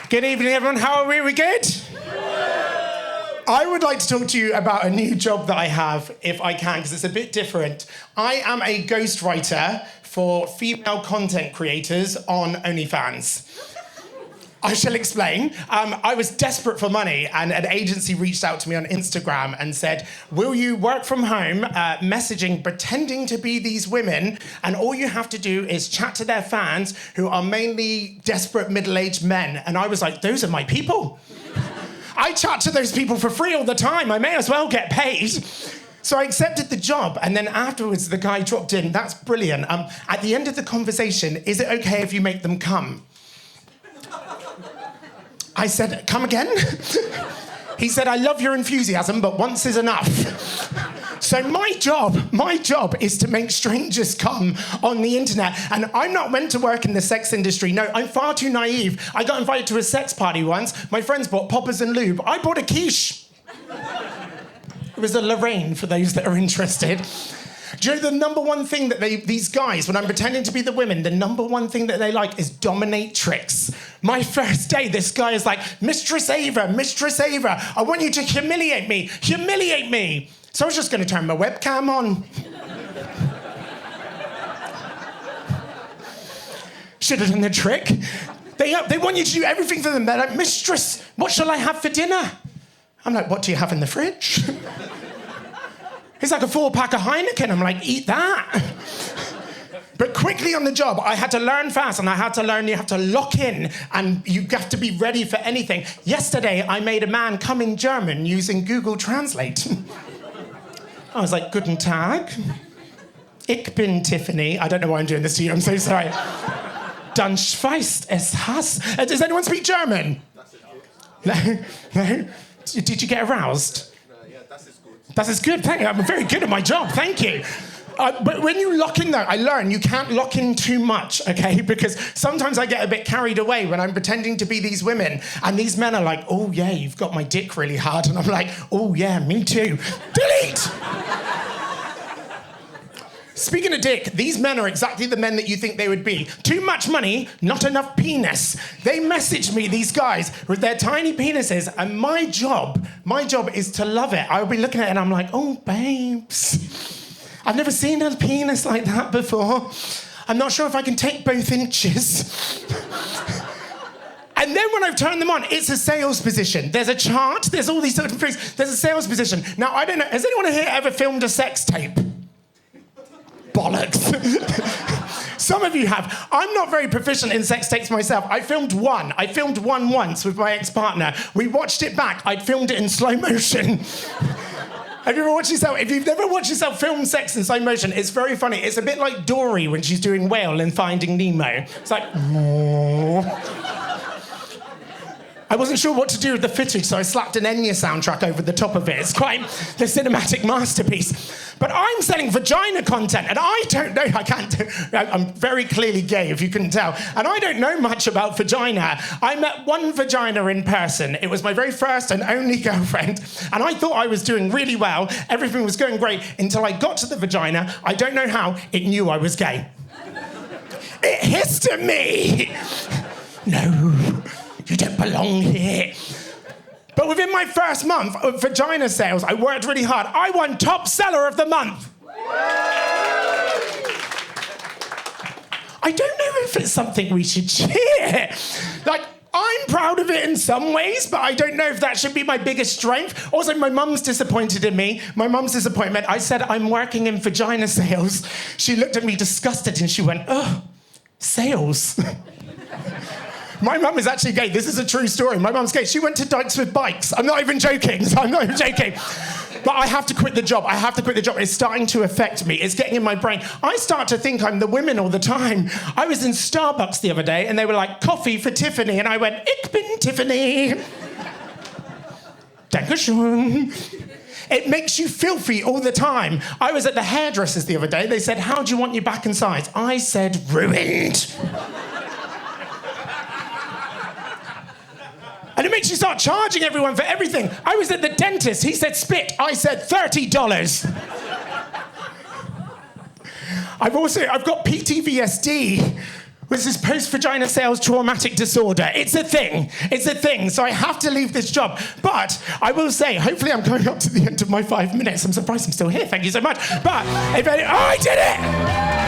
Good evening, everyone. How are we? Are we good? I would like to talk to you about a new job that I have, if I can, because it's a bit different. I am a ghostwriter for female content creators on OnlyFans. I shall explain. I was desperate for money, and an agency reached out to me on Instagram and said, will you work from home, messaging, pretending to be these women, and all you have to do is chat to their fans, who are mainly desperate middle-aged men. And I was like, those are my people. I chat to those people for free all the time. I may as well get paid. So I accepted the job, and then afterwards the guy dropped in, that's brilliant. At the end of the conversation, is it okay if you make them come? I said, come again? He said, I love your enthusiasm, but once is enough. So my job is to make strangers come on the internet. And I'm not meant to work in the sex industry. No, I'm far too naive. I got invited to a sex party once. My friends bought poppers and lube. I bought a quiche. It was a Lorraine, for those that are interested. Do you know the number one thing that these guys, when I'm pretending to be the women, the number one thing that they like is dominatrix. My first day, this guy is like, Mistress Ava, I want you to humiliate me. So I was just going to turn my webcam on. Should have done the trick. They want you to do everything for them. They're like, Mistress, what shall I have for dinner? I'm like, what do you have in the fridge? It's like a 4-pack of Heineken. I'm like, eat that. But quickly on the job, I had to learn fast, and I had to learn you have to lock in, and you have to be ready for anything. Yesterday, I made a man come in German using Google Translate. I was like, Guten Tag. Ich bin Tiffany. I don't know why I'm doing this to you. I'm so sorry. Dann schweißt es Hass. Does anyone speak German? No? Did you get aroused? That is good, thank you. I'm very good at my job, thank you. But when you lock in, though, I learn you can't lock in too much, okay? Because sometimes I get a bit carried away when I'm pretending to be these women, and these men are like, oh, yeah, you've got my dick really hard. And I'm like, oh, yeah, me too. Delete! Speaking of dick, these men are exactly the men that you think they would be. Too much money, not enough penis. They message me, these guys, with their tiny penises, and my job is to love it. I'll be looking at it and I'm like, oh, babes. I've never seen a penis like that before. I'm not sure if I can take both inches. And then when I've turned them on, it's a sales position. There's a chart, there's all these certain things. There's a sales position. Now, I don't know, has anyone here ever filmed a sex tape? Bollocks. Some of you have. I'm not very proficient in sex tapes myself. I filmed one once with my ex-partner. We watched it back. I'd filmed it in slow motion. Have you ever watched yourself? If you've never watched yourself film sex in slow motion, it's very funny. It's a bit like Dory when she's doing Whale in Finding Nemo. It's like, I wasn't sure what to do with the footage, so I slapped an Enya soundtrack over the top of it. It's quite the cinematic masterpiece. But I'm selling vagina content, and I don't know, I'm very clearly gay, if you couldn't tell, and I don't know much about vagina. I met one vagina in person. It was my very first and only girlfriend, and I thought I was doing really well. Everything was going great until I got to the vagina. I don't know how, it knew I was gay. It hissed at me. No. You don't belong here. But within my first month of vagina sales, I worked really hard. I won top seller of the month. I don't know if it's something we should cheer. Like, I'm proud of it in some ways, but I don't know if that should be my biggest strength. Also, my mum's disappointed in me. My mum's disappointment. I said, I'm working in vagina sales. She looked at me disgusted and she went, oh, sales. My mum is actually gay. This is a true story. My mum's gay. She went to Dykes with Bikes. I'm not even joking. But I have to quit the job. It's starting to affect me. It's getting in my brain. I start to think I'm the women all the time. I was in Starbucks the other day and they were like, coffee for Tiffany. And I went, Ich bin Tiffany. Dankeschön. It makes you filthy all the time. I was at the hairdressers the other day. They said, how do you want your back and sides? I said, ruined. And it makes you start charging everyone for everything. I was at the dentist. He said spit. I said $30. I've got PTVSD. was this post-vagina sales traumatic disorder. It's a thing. It's a thing. So I have to leave this job. But I will say, hopefully I'm going up to the end of my 5 minutes. I'm surprised I'm still here. Thank you so much. But I did it!